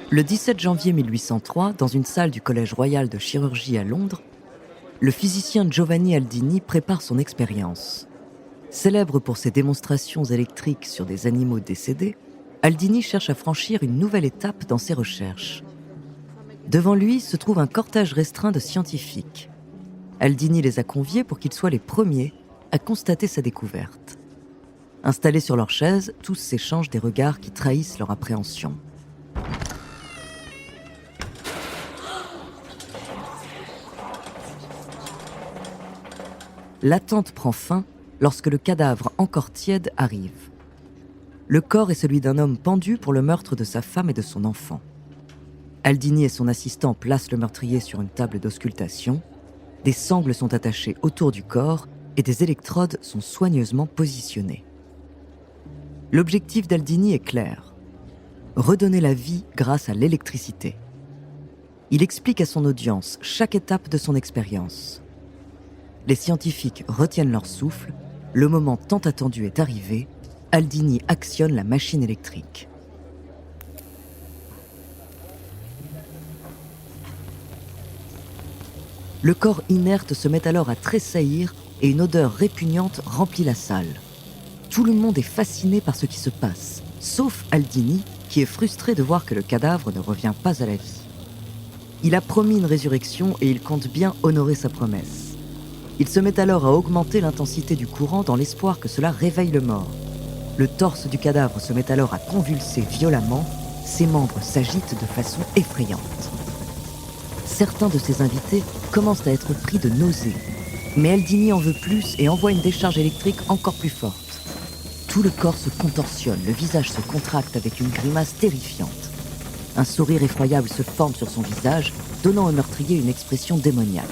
Le 17 janvier 1803, dans une salle du Collège royal de chirurgie à Londres, le physicien Giovanni Aldini prépare son expérience. Célèbre pour ses démonstrations électriques sur des animaux décédés, Aldini cherche à franchir une nouvelle étape dans ses recherches. Devant lui se trouve un cortège restreint de scientifiques. Aldini les a conviés pour qu'ils soient les premiers à constater sa découverte. Installés sur leurs chaises, tous s'échangent des regards qui trahissent leur appréhension. L'attente prend fin lorsque le cadavre encore tiède arrive. Le corps est celui d'un homme pendu pour le meurtre de sa femme et de son enfant. Aldini et son assistant placent le meurtrier sur une table d'auscultation. Des sangles sont attachées autour du corps et des électrodes sont soigneusement positionnées. L'objectif d'Aldini est clair: redonner la vie grâce à l'électricité. Il explique à son audience chaque étape de son expérience. Les scientifiques retiennent leur souffle, le moment tant attendu est arrivé, Aldini actionne la machine électrique. Le corps inerte se met alors à tressaillir et une odeur répugnante remplit la salle. Tout le monde est fasciné par ce qui se passe, sauf Aldini, qui est frustré de voir que le cadavre ne revient pas à la vie. Il a promis une résurrection et il compte bien honorer sa promesse. Il se met alors à augmenter l'intensité du courant dans l'espoir que cela réveille le mort. Le torse du cadavre se met alors à convulser violemment, ses membres s'agitent de façon effrayante. Certains de ses invités commencent à être pris de nausées, mais Aldini en veut plus et envoie une décharge électrique encore plus forte. Tout le corps se contorsionne, le visage se contracte avec une grimace terrifiante. Un sourire effroyable se forme sur son visage, donnant au meurtrier une expression démoniaque.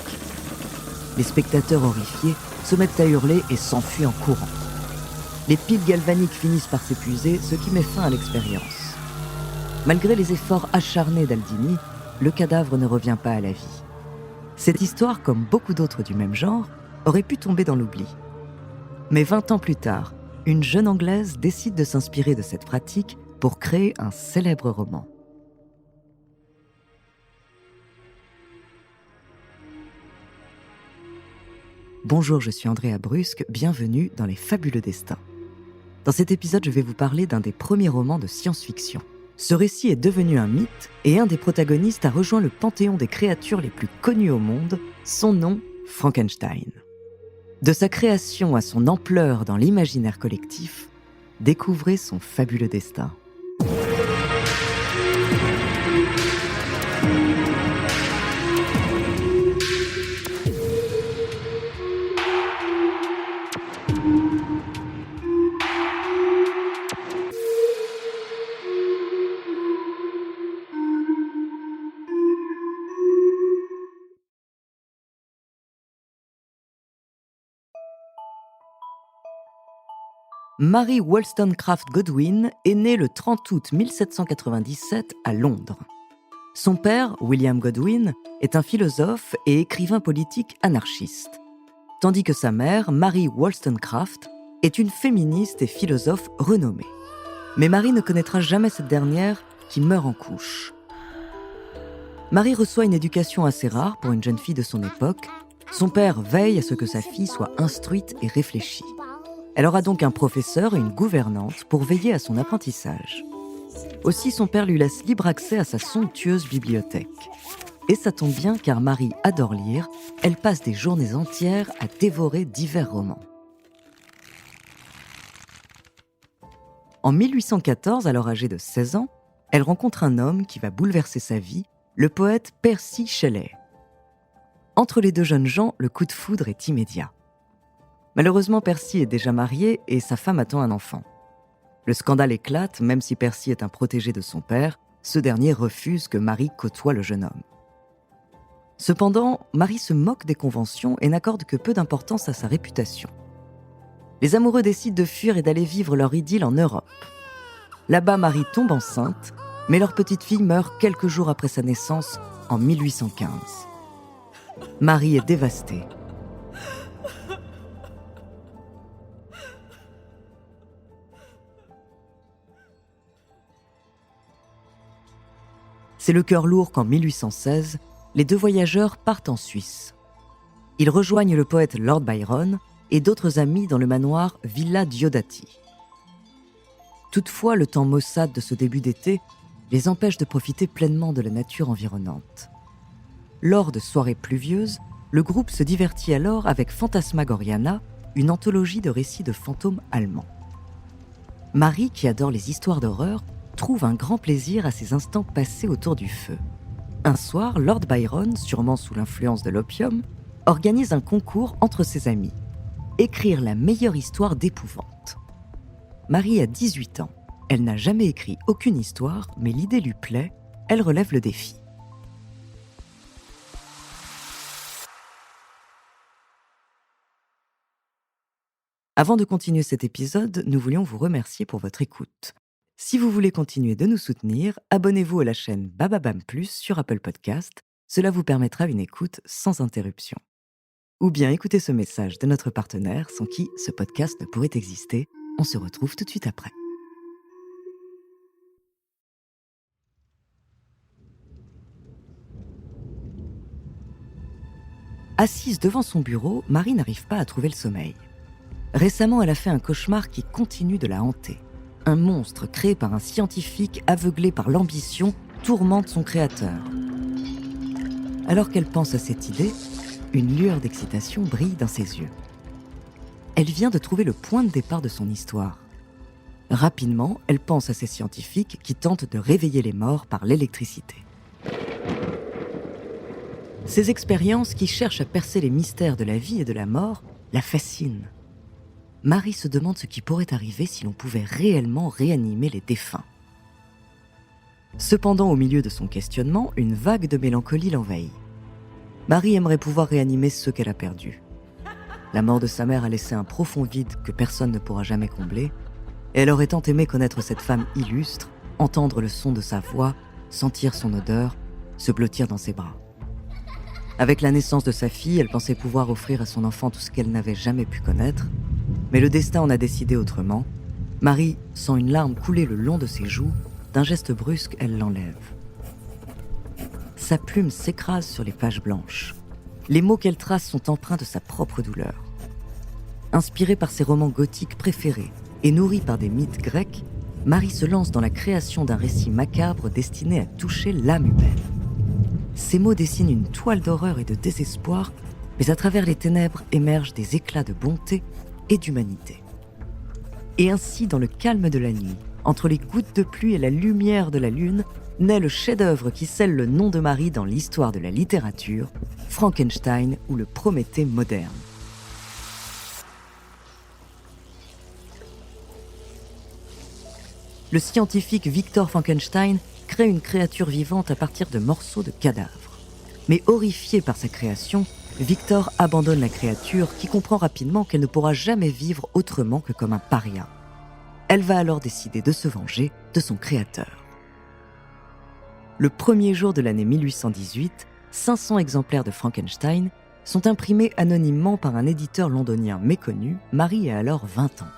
Les spectateurs horrifiés se mettent à hurler et s'enfuient en courant. Les piles galvaniques finissent par s'épuiser, ce qui met fin à l'expérience. Malgré les efforts acharnés d'Aldini, le cadavre ne revient pas à la vie. Cette histoire, comme beaucoup d'autres du même genre, aurait pu tomber dans l'oubli. Mais 20 ans plus tard, une jeune Anglaise décide de s'inspirer de cette pratique pour créer un célèbre roman. Bonjour, je suis Andrea Brusque, bienvenue dans Les Fabuleux Destins. Dans cet épisode, je vais vous parler d'un des premiers romans de science-fiction. Ce récit est devenu un mythe et un des protagonistes a rejoint le panthéon des créatures les plus connues au monde, son nom, Frankenstein. De sa création à son ampleur dans l'imaginaire collectif, découvrez son fabuleux destin. Mary Wollstonecraft Godwin est née le 30 août 1797 à Londres. Son père, William Godwin, est un philosophe et écrivain politique anarchiste, tandis que sa mère, Mary Wollstonecraft, est une féministe et philosophe renommée. Mais Mary ne connaîtra jamais cette dernière qui meurt en couche. Mary reçoit une éducation assez rare pour une jeune fille de son époque. Son père veille à ce que sa fille soit instruite et réfléchie. Elle aura donc un professeur et une gouvernante pour veiller à son apprentissage. Aussi, son père lui laisse libre accès à sa somptueuse bibliothèque. Et ça tombe bien car Mary adore lire, elle passe des journées entières à dévorer divers romans. En 1814, alors âgée de 16 ans, elle rencontre un homme qui va bouleverser sa vie, le poète Percy Shelley. Entre les deux jeunes gens, le coup de foudre est immédiat. Malheureusement, Percy est déjà marié et sa femme attend un enfant. Le scandale éclate, même si Percy est un protégé de son père, ce dernier refuse que Mary côtoie le jeune homme. Cependant, Mary se moque des conventions et n'accorde que peu d'importance à sa réputation. Les amoureux décident de fuir et d'aller vivre leur idylle en Europe. Là-bas, Mary tombe enceinte, mais leur petite fille meurt quelques jours après sa naissance, en 1815. Mary est dévastée. C'est le cœur lourd qu'en 1816, les deux voyageurs partent en Suisse. Ils rejoignent le poète Lord Byron et d'autres amis dans le manoir Villa Diodati. Toutefois, le temps maussade de ce début d'été les empêche de profiter pleinement de la nature environnante. Lors de soirées pluvieuses, le groupe se divertit alors avec Phantasmagoriana, une anthologie de récits de fantômes allemands. Marie, qui adore les histoires d'horreur, trouve un grand plaisir à ces instants passés autour du feu. Un soir, Lord Byron, sûrement sous l'influence de l'opium, organise un concours entre ses amis. Écrire la meilleure histoire d'épouvante. Marie a 18 ans. Elle n'a jamais écrit aucune histoire, mais l'idée lui plaît, elle relève le défi. Avant de continuer cet épisode, nous voulions vous remercier pour votre écoute. Si vous voulez continuer de nous soutenir, abonnez-vous à la chaîne Bababam Plus sur Apple Podcast. Cela vous permettra une écoute sans interruption. Ou bien écoutez ce message de notre partenaire sans qui ce podcast ne pourrait exister. On se retrouve tout de suite après. Assise devant son bureau, Marie n'arrive pas à trouver le sommeil. Récemment, elle a fait un cauchemar qui continue de la hanter. Un monstre créé par un scientifique aveuglé par l'ambition tourmente son créateur. Alors qu'elle pense à cette idée, une lueur d'excitation brille dans ses yeux. Elle vient de trouver le point de départ de son histoire. Rapidement, elle pense à ces scientifiques qui tentent de réveiller les morts par l'électricité. Ces expériences qui cherchent à percer les mystères de la vie et de la mort la fascinent. Marie se demande ce qui pourrait arriver si l'on pouvait réellement réanimer les défunts. Cependant, au milieu de son questionnement, une vague de mélancolie l'envahit. Marie aimerait pouvoir réanimer ceux qu'elle a perdus. La mort de sa mère a laissé un profond vide que personne ne pourra jamais combler, et elle aurait tant aimé connaître cette femme illustre, entendre le son de sa voix, sentir son odeur, se blottir dans ses bras. Avec la naissance de sa fille, elle pensait pouvoir offrir à son enfant tout ce qu'elle n'avait jamais pu connaître, mais le destin en a décidé autrement. Marie sent une larme couler le long de ses joues. D'un geste brusque, elle l'enlève. Sa plume s'écrase sur les pages blanches. Les mots qu'elle trace sont empreints de sa propre douleur. Inspirée par ses romans gothiques préférés et nourrie par des mythes grecs, Marie se lance dans la création d'un récit macabre destiné à toucher l'âme humaine. Ces mots dessinent une toile d'horreur et de désespoir, mais à travers les ténèbres émergent des éclats de bonté et d'humanité. Et ainsi, dans le calme de la nuit, entre les gouttes de pluie et la lumière de la lune, naît le chef-d'œuvre qui scelle le nom de Marie dans l'histoire de la littérature, Frankenstein ou le Prométhée moderne. Le scientifique Victor Frankenstein crée une créature vivante à partir de morceaux de cadavres. Mais horrifié par sa création, Victor abandonne la créature qui comprend rapidement qu'elle ne pourra jamais vivre autrement que comme un paria. Elle va alors décider de se venger de son créateur. Le premier jour de l'année 1818, 500 exemplaires de Frankenstein sont imprimés anonymement par un éditeur londonien méconnu. Marie a alors 20 ans.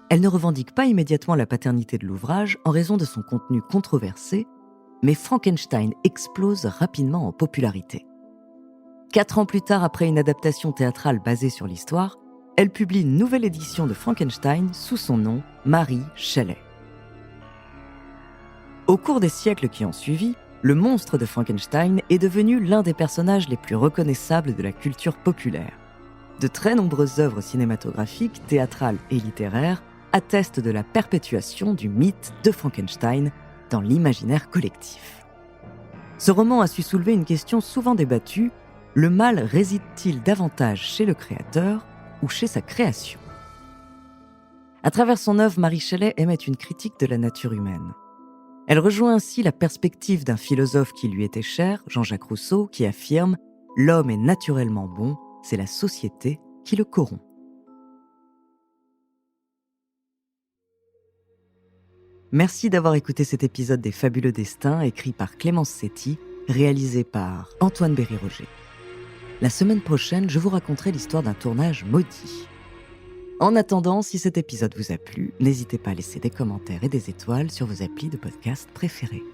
Elle ne revendique pas immédiatement la paternité de l'ouvrage en raison de son contenu controversé, mais Frankenstein explose rapidement en popularité. 4 ans plus tard, après une adaptation théâtrale basée sur l'histoire, elle publie une nouvelle édition de Frankenstein sous son nom, Mary Shelley. Au cours des siècles qui ont suivi, le monstre de Frankenstein est devenu l'un des personnages les plus reconnaissables de la culture populaire. De très nombreuses œuvres cinématographiques, théâtrales et littéraires attestent de la perpétuation du mythe de Frankenstein dans l'imaginaire collectif. Ce roman a su soulever une question souvent débattue: le mal réside-t-il davantage chez le créateur ou chez sa création ? À travers son œuvre, Mary Shelley émet une critique de la nature humaine. Elle rejoint ainsi la perspective d'un philosophe qui lui était cher, Jean-Jacques Rousseau, qui affirme « L'homme est naturellement bon, c'est la société qui le corrompt ». Merci d'avoir écouté cet épisode des Fabuleux Destins, écrit par Clémence Setti, réalisé par Antoine Berry-Roger. La semaine prochaine, je vous raconterai l'histoire d'un tournage maudit. En attendant, si cet épisode vous a plu, n'hésitez pas à laisser des commentaires et des étoiles sur vos applis de podcast préférés.